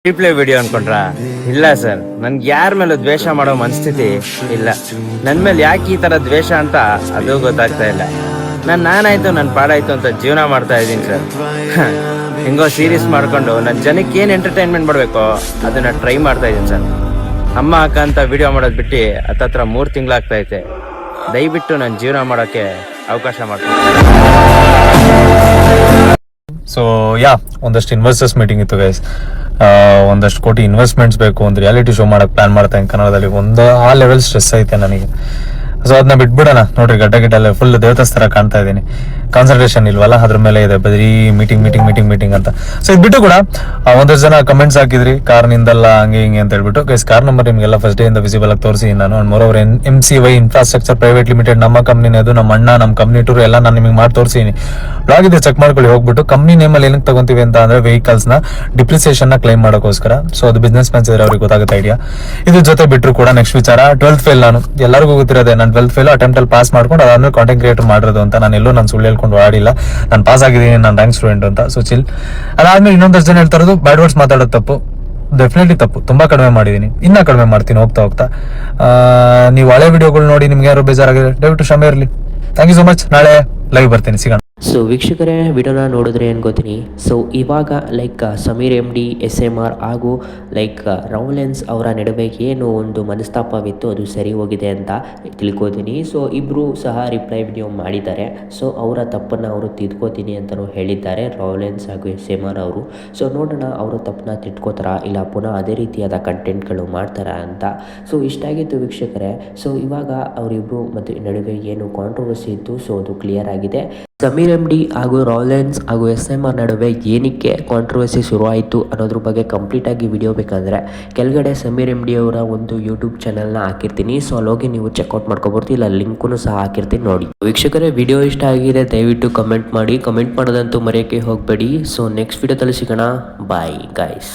Replay video ಅನ್ಕೊಂಡ್ರಾ? ಇಲ್ಲ sir, ನನ್ಗೆ ಯಾರ ಮೇಲೂ ದ್ವೇಷ ಮಾಡೋ ಮನಸ್ಥಿತಿ ಇಲ್ಲ. ನನ್ ಮೇಲೆ ಯಾಕೆ ಈ ತರ ದ್ವೇಷ ಅಂತ ಅದು ಗೊತ್ತಾಗ್ತಾ ಇಲ್ಲ. ನಾನಾಯ್ತು ನನ್ನ ಪಾಡಾಯ್ತು ಅಂತ ಜೀವನ ಮಾಡ್ತಾ ಇದ್ದೀನಿ ಸರ್. ಹೆಂಗೋ ಸೀರೀಸ್ ಮಾಡ್ಕೊಂಡು ನನ್ನ ಜನಕ್ಕೆ ಏನ್ ಎಂಟರ್ಟೈನ್ಮೆಂಟ್ ಮಾಡ್ಬೇಕೋ ಅದನ್ನ ಟ್ರೈ ಮಾಡ್ತಾ ಇದ್ದೀನಿ ಸರ್. ಅಮ್ಮ ಅಕ್ಕ ಅಂತ ವಿಡಿಯೋ ಮಾಡೋದ್ ಬಿಟ್ಟು ಹತ್ತತ್ರ 3 ತಿಂಗಳಾಗ್ತಾ ಐತೆ. ದಯವಿಟ್ಟು ನನ್ನ ಜೀವನ ಮಾಡೋಕೆ ಅವಕಾಶ ಮಾಡ್ತೀನಿ. ಸೊ ಒಂದಷ್ಟು ಇನ್ವೆಸ್ಟರ್ಸ್ ಮೀಟಿಂಗ್ ಇತ್ತು ಗೈಸ್. ಒಂದಷ್ಟು ಕೋಟಿ ಇನ್ವೆಸ್ಟ್ಮೆಂಟ್ಸ್ ಬೇಕು, ಒಂದು ರಿಯಾಲಿಟಿ ಶೋ ಮಾಡಕ್ ಪ್ಲಾನ್ ಮಾಡ್ತಾ ಇದ್ದೀನಿ ಕನ್ನಡದಲ್ಲಿ. ಆ ಲೆವೆಲ್ ಸ್ಟ್ರೆಸ್ ಐತೆ ನನಗೆ. ಸೊ ಅದನ್ನ ಬಿಟ್ಬಿಡೋಣ. ನೋಡ್ರಿ, ಗಡ್ಡ ಎಲ್ಲ ಫುಲ್ ದೇವತಾಸ್ ತರ ಕಾಣ್ತಾ ಇದ್ದೀನಿ. ಕಾನ್ಸಂಟ್ರೇಷನ್ ಇಲ್ವಲ್ಲ, ಅದ್ರ ಮೇಲೆ ಇದೆ ಬರೀ ಮೀಟಿಂಗ್ ಅಂತ. ಸೊ ಇದು ಬಿಟ್ಟು ಕೂಡ ಒಂದಷ್ಟು ಜನ ಕಮೆಂಟ್ಸ್ ಹಾಕಿದ್ರಿ, ಕಾರ್ ನಿಂದಲ್ಲ ಹಂಗೆ ಹಿಂಗೆ ಅಂತ ಹೇಳ್ಬಿಟ್ಟು. ಗೈಸ್, ಕಾರ್ ನಂಬರ್ ನಿಮಗೆಲ್ಲ ಫಸ್ಟ್ ಡೇ ಇಂದ ವಿಸಿಬಲ್ ಆಗಿ ತೋರಿಸಿ ನಾನು. And more over MCY infrastructure private limited ನಮ್ಮ ಕಂಪ್ನಿನೇ ಅದು. ನಮ್ಮ ಅಣ್ಣ, ನಮ್ಮ ಕಂಪ್ನಿ ಟೂರ್ ಎಲ್ಲ ನಾನು ನಿಮಗೆ ಮಾಡಿ ತೋರಿಸಿದ್ದೀನಿ. ಬ್ಲಾಗ್ ಇದೆ, ಚೆಕ್ ಮಾಡ್ಕೊಳ್ಳಿ ಹೋಗ್ಬಿಟ್ಟು. ಕಂಪ್ನಿ ನೇಮಲ್ಲಿ ಏನಕ್ಕೆ ತಗೊಂತೀವಿ ಅಂತ ಅಂದ್ರೆ ವೆಹಿಕಲ್ಸ್ ನ ಡಿಪ್ರಿಸಿಯೇಷನ್ ನ ಕ್ಲೈಮ್ ಮಾಡೋಕ್ಕೋಸ್ಕರ. ಸೊ ಅದು ಬಿಸ್ನೆಸ್ ಮ್ಯಾನ್ಸ್ ಇದ್ರೆ ಅವ್ರಿಗೆ ಗೊತ್ತಾಗುತ್ತೆ ಐಡಿಯಾ. ಇದ್ರ ಜೊತೆ ಬಿಟ್ಟರು ಕೂಡ ನೆಕ್ಸ್ಟ್ ವಿಚಾರ 12th ಫೇಲ್. ನಾನು ಎಲ್ಲರಿಗೂ ಗೊತ್ತಿರೋದೆ, ನಾನು 12th ಫೇಲ್ ಅಟೆಂಪ್ಟ್ ಅಲ್ಲಿ ಪಾಸ್ ಮಾಡ್ಕೊಂಡು ಅದಾದ್ಮೇಲೆ ಕಾಂಟೆಂಟ್ ಕ್ರಿಯೇಟರ್ ಮಾಡಿರೋದು ಅಂತ. ನಾನು ಎಲ್ಲೂ ನಾನು ಸುಳ್ಳು ಹೇಳ್ಕೊಂಡು ಆಡಿಲ್ಲ. ನಾನು ಪಾಸ್ ಆಗಿದ್ದೀನಿ, ನಾನು ರ್ಯಾಂಕ್ ಸ್ಟೂಡೆಂಟ್ ಅಂತ. So chill. ಅದಾದ್ಮೇಲೆ ಇನ್ನೊಂದಷ್ಟು ಜನ ಹೇಳ್ತಾ ಇರೋದು ಬ್ಯಾಡ್ ವರ್ಡ್ಸ್ ಮಾತಾಡೋದು ತಪ್ಪು. ಡೆಫಿನೆಟ್ಲಿ ತಪ್ಪು. ತುಂಬಾ ಕಡಿಮೆ ಮಾಡಿದೀನಿ, ಇನ್ನ ಕಡಿಮೆ ಮಾಡ್ತೀನಿ ಹೋಗ್ತಾ. ನೀವು ಹಳೆ ವಿಡಿಯೋಗಳು ನೋಡಿ ನಿಮ್ಗೆ ಯಾರು ಬೇಜಾರಾಗಿದೆ ದಯವಿಟ್ಟು ಕ್ಷಮೆ ಇರಲಿ. Thank you so much. ನಾಳೆ ಲೈವ್ ಬರ್ತೀನಿ, ಸಿಗೋಣ. ಸೊ ವೀಕ್ಷಕರೇ, ವಿಡಿಯೋನ ನೋಡಿದ್ರೆ ಏನು ಗೊತ್ತೀನಿ. ಸೊ ಇವಾಗ ಸಮೀರ್ MD SMR ಹಾಗೂ ರೌಲೆನ್ಸ್ ಅವರ ನಡುವೆ ಏನು ಒಂದು ಮನಸ್ತಾಪವಿತ್ತು ಅದು ಸರಿ ಹೋಗಿದೆ ಅಂತ ತಿಳ್ಕೊತೀನಿ. ಸೊ ಇಬ್ಬರು ಸಹ ರಿಪ್ಲೈ ವಿಡಿಯೋ ಮಾಡಿದ್ದಾರೆ. ಸೊ ಅವರ ತಪ್ಪನ್ನು ಅವರು ತಿದ್ಕೋತೀನಿ ಅಂತಲೂ ಹೇಳಿದ್ದಾರೆ, ರೌಲೆನ್ಸ್ ಹಾಗೂ SMR ಅವರು. ಸೊ ನೋಡೋಣ ಅವರು ತಪ್ಪನ್ನ ತಿದ್ಕೋತಾರ ಇಲ್ಲ ಪುನಃ ಅದೇ ರೀತಿಯಾದ ಕಂಟೆಂಟ್ಗಳು ಮಾಡ್ತಾರ ಅಂತ. ಸೊ ಇಷ್ಟಾಗಿತ್ತು ವೀಕ್ಷಕರೇ. ಸೊ ಇವಾಗ ಅವರಿಬ್ಬರು ಮತ್ತು ನಡುವೆ ಏನು ಕಾಂಟ್ರವರ್ಸಿ ಇತ್ತು, ಸೊ ಅದು ಕ್ಲಿಯರ್ ಆಗಿದೆ. ಸಮೀರ್ MD ಹಾಗೂ ರೌಲೆನ್ಸ್ ಹಾಗೂ SMR ನಡುವೆ ಏನಕ್ಕೆ ಕಾಂಟ್ರವರ್ಸಿ ಶುರುವಾಯಿತು ಅನ್ನೋದ್ರ ಬಗ್ಗೆ ಕಂಪ್ಲೀಟಾಗಿ ವಿಡಿಯೋ ಬೇಕಂದರೆ ಕೆಳಗಡೆ ಸಮೀರ್ MD ಅವರ ಒಂದು ಯೂಟ್ಯೂಬ್ ಚಾನಲ್ನ ಹಾಕಿರ್ತೀನಿ. ಸೊ ಅಲ್ಲೋಗಿ ನೀವು ಚೆಕ್ಔಟ್ ಮಾಡ್ಕೊಬೋದು, ಇಲ್ಲ ಲಿಂಕನ್ನು ಸಹ ಹಾಕಿರ್ತೀನಿ ನೋಡಿ. ವೀಕ್ಷಕರೇ, ವಿಡಿಯೋ ಇಷ್ಟ ಆಗಿದೆ ದಯವಿಟ್ಟು ಕಮೆಂಟ್ ಮಾಡಿ. ಕಮೆಂಟ್ ಮಾಡೋದಂತೂ ಮರೆಯೋಕ್ಕೆ ಹೋಗಬೇಡಿ. ಸೊ ನೆಕ್ಸ್ಟ್ ವಿಡಿಯೋದಲ್ಲಿ ಸಿಗೋಣ. Bye guys.